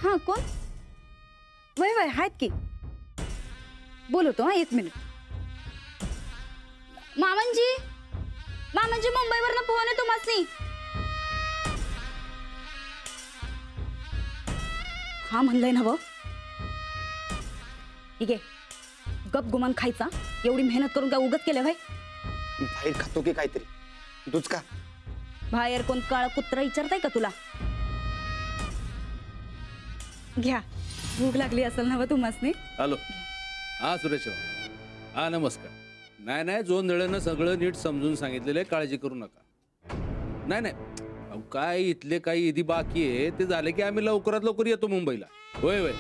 हाँ कोण? वय वय आहेत की. बोलवतो हा 1 मिनिट. मामनजी मामनजी मुंबईवरनं फोन आहे तुम्हासनी. हा म्हणलंय ना व. ठीक आहे गप गुमान खायचा. एवढी मेहनत करून काय उगत केलं भाई. बाहेर खातो की काहीतरी तूच का? बाहेर कोण काळा कुत्रा विचारताय का तुला? घ्या भूक लागली असेल ना व तुम्हासनी. हॅलो हा सुरेश हा नमस्कार. नाही नाही जोंधळेनं सगळं नीट समजून सांगितलेलं आहे, काळजी करू नका. नाही नाही अहो काय इथले काही इदी बाकी आहे ते झाले की आम्ही लवकरात लवकर येतो मुंबईला. होय होय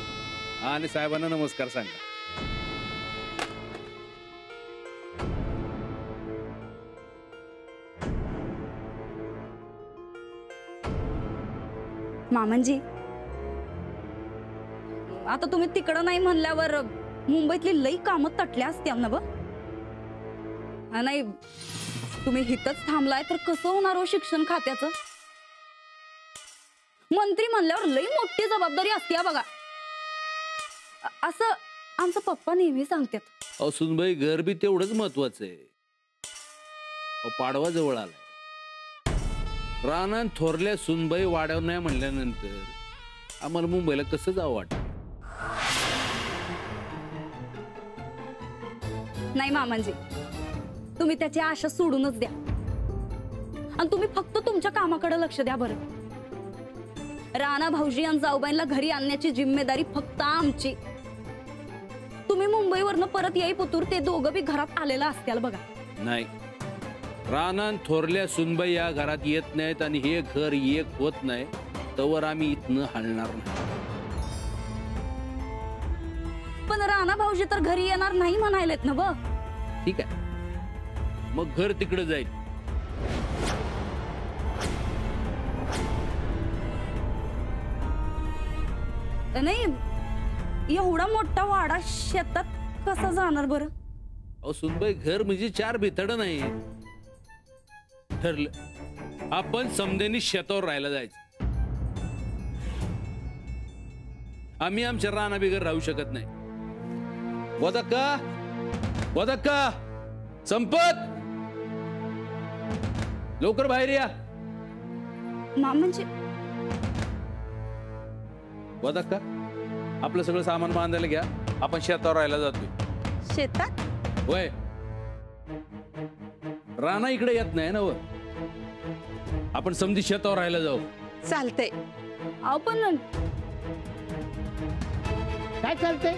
हा आणि साहेबांना नमस्कार सांगा. मामनजी आता तुम्ही तिकडं नाही म्हणल्यावर मुंबईतली लई कामं तटल्या असत्या ना व. नाही तुम्ही हितच थांबलाय तर कसं होणार हो शिक्षण खात्याचं. मंत्री म्हणल्यावर लई मोठी जबाबदारी असते बघा. असं आमचं पप्पा नेहमी सांगतात. अहो सुनबाई घर बी तेवढंच महत्वाचं आहे. अहो पाडवा जवळ आलाय. रानात थोरल्या सुनबाई वाढव नाही म्हणल्यानंतर आम्हाला मुंबईला कसं जावं वाटत. नाही मामांजी तुम्ही त्याची आशा सोडूनच द्या आणि तुम्ही फक्त तुमच्या कामाकडे लक्ष द्या बरं. राणा भाऊजी आणि जाऊबाईंना घरी आणण्याची जिम्मेदारी फक्त आमची. तुम्ही मुंबईवरनं परत येई पुतूर ते दोघं बी घरात आलेला असत्याल बघा. नाही रानात थोरल्या सुनबाई या घरात येत नाहीत आणि हे घर एक होत नाही तवर आम्ही इथनं हलणार नाही. पण राणा भाऊजी तर घरी येणार नाही म्हणायलेत ना व. ठीक आहे मग घर तिकडे जाईल. नाही एवढा मोठा वाडा शेतात कसा जाणार बरं. अहो सुनबाई घर म्हणजे 4 भितड नाही. ठरलं आपण समदेनी शेतावर राहायला जायचं. आम्ही आमच्या राणा बिगर राहू शकत नाही. वदक्का संपत लवकर बाहेर या. म्हणजे वदक्का आपलं सगळं सामान बांधायला घ्या. आपण शेतावर राहायला जातोय. शेतात होय राणा इकडे येत नाही ना व. आपण समधी शेतावर राहायला जाऊ. चालतंय. अहो पण काय चालतंय?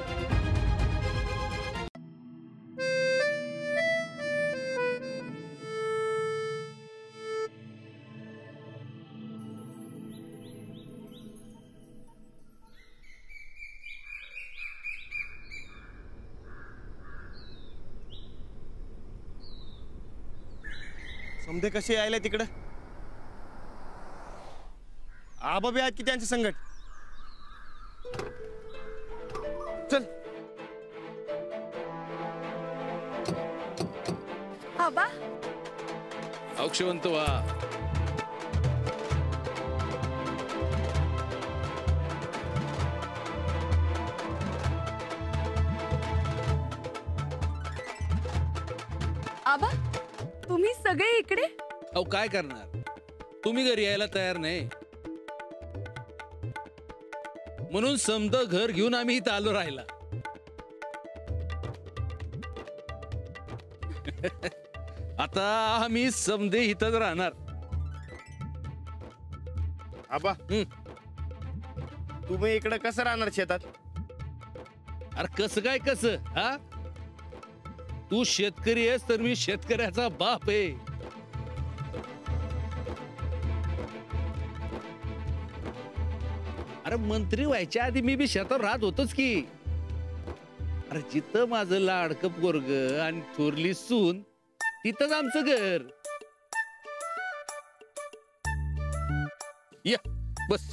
समधे कसे यायला तिकडं. आबा बी आहेत की त्यांचे संकट. चल आबा अक्षवंत व्हा. आबा तुम्ही सगळे इकडे. अहो काय करणार तुम्ही घरी यायला तयार नाही म्हणून समद घर घेऊन आम्ही इथं आलो राहिला. आता आम्ही समदे इथंच राहणार. आबा तुम्ही इकडे कसं राहणार शेतात? अरे कसं काय कसं हा. तू शेतकरी आहेस तर मी शेतकऱ्याचा बाप आहे. अरे मंत्री व्हायच्या आधी मी बी शेतात राहत होतोच की. अरे जिथं माझं लाडकं पोरग आणि थोरली सून तिथंच आमचं घर. या बस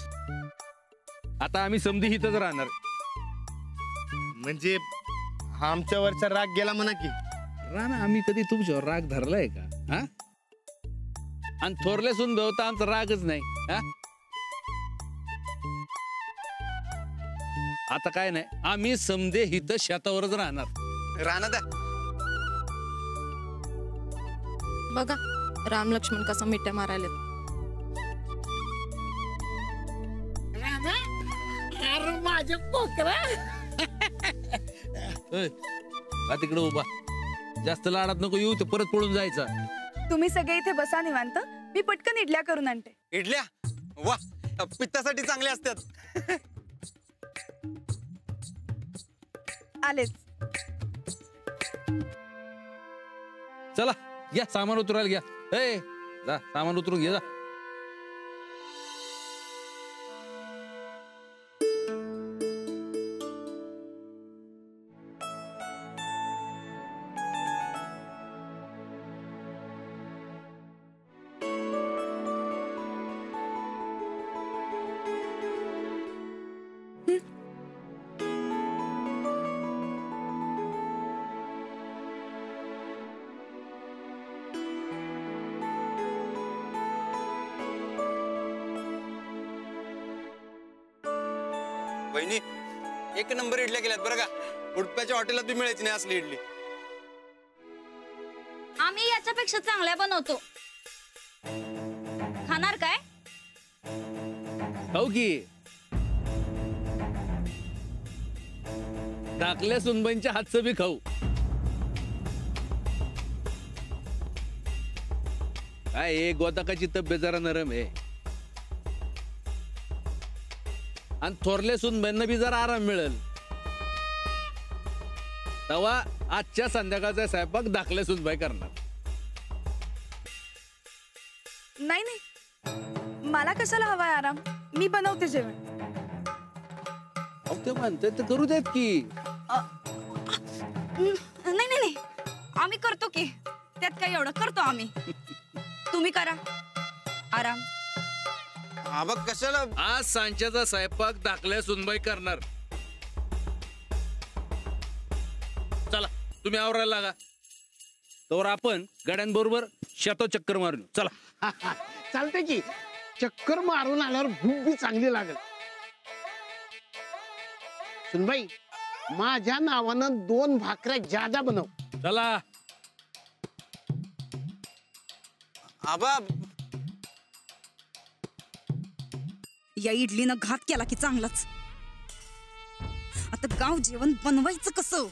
आता आम्ही समधी इथंच राहणार. म्हणजे आमच्यावरचा राग गेला म्हणा की. राणा आम्ही कधी तुमच्यावर राग धरलाय का हा. आणि थोरल्या सून भाऊ तर आमचा रागच नाही हा. आता काय नाही, आम्ही समदे हित शेतावरच राहणार. राहणार द्या. बघा राम लक्ष्मण कसा मिठ्या मारायला. अरे माझे पोकरा. का तिकडे उभा, जास्त लाडात नको येऊ, ते परत पळून जायचा. तुम्ही सगळे इथे बसा निवांत, मी पटकन इडल्या करून आणते. इडल्या वा, पित्तासाठी चांगल्या असतात. आलेच. चला घ्या सामान उतरायला घ्या. ए जा सामान उतरून घे जा. वहिनी एक नंबर इडल्या केल्यात बरं का. उडप्याच्या हॉटेलात बी मिळायची नाही असली इडली. आम्ही याच्यापेक्षा चांगल्या बनवतो. खाणार काय? हो की टाकल्या सुनबाईंच्या हातचं बी खाऊ. काय एक गोदाकाची तब्येत जरा नरम आहे, आणि थोरल्या सुनबाईंना बी जरा आराम मिळेल. तेव्हा आजच्या संध्याकाळचा स्वयंपाक धाकल्या सुनबाई करणार. नाही नाही, मला कशाला हवाय आराम, मी बनवते जेवण. अहो, ते म्हणते ते करू देत की. नाही नाही नाही, आम्ही करतो की, त्यात काय एवढं करतो आम्ही. तुम्ही करा आराम. हा बघ कशाला. आज सांच्याचा स्वयंपाक धाकल्या सुनबाई करणार. चला तुम्ही आवरायला लागा, तर आपण गड्यांबरोबर शेतो चक्कर मारून चला. चालते की, चक्कर मारून आल्यावर भूक बी चांगली लागेल. सुनबाई, माझ्या नावानं 2 भाकऱ्या ज्यादा बनव. चला. आबा या इडलीनं घात केला की चांगलाच. आता गाव जेवण बनवायचं कसं?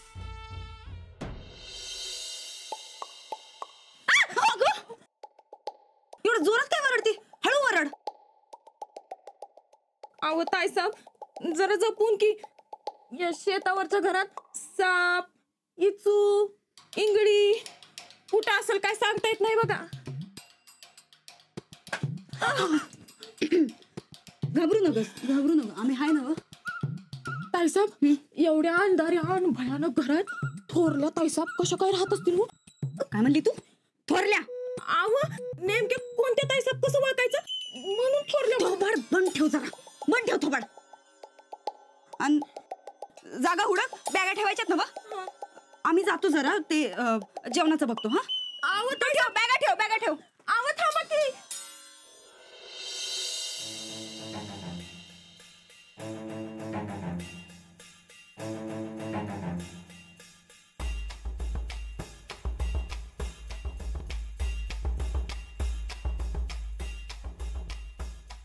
एवढं जोरात काय वरडती? हळू वरड. अहो ताईसाहेब जरा जपून की, या शेतावरच्या घरात साप, इचू, इंगडी कुठं असेल काय सांगता येत नाही बघा. घाबरू नकोस, घाबरू नको, आम्ही हाय ना. ताईसाहेब एवढ्या अंधाऱ्या आणि भयानक घरात थोरल्या ताईसाहेब कशा काय राहत असतील हो? काय म्हणली तू? थोरल्या? अहो नेमके कोणत्या ताईसाहेब कसं ओळखायचं म्हणून थोरल्या. थोबाड बंद ठेव जरा, बंद ठेव थोबाड. आणि जागा हुडक, बॅगा ठेवायच्यात ना बा. आम्ही जातो जरा, ते जेवणाचं बघतो. हा अहो ठेव, बॅगा ठेव, बॅगा ठेव. अहो थांबा की.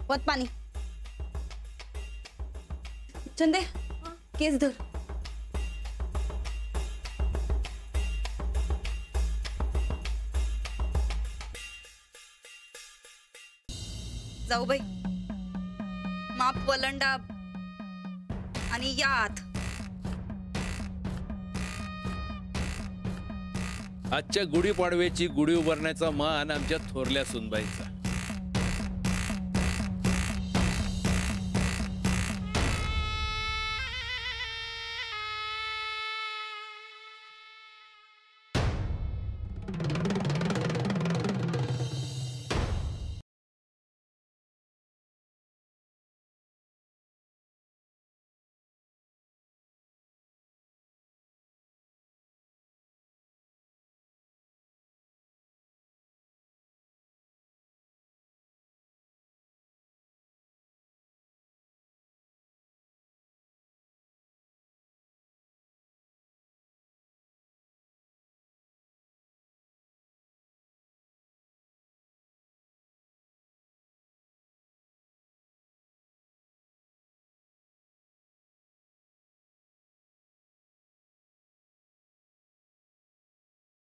वत पाणी. चंदे केस धर. जाऊ बाई, माप वलंडा आणि यात. आजच्या गुढीपाडव्याची गुढी उभारण्याचा मान आमच्या थोरल्या सुनबाईचा.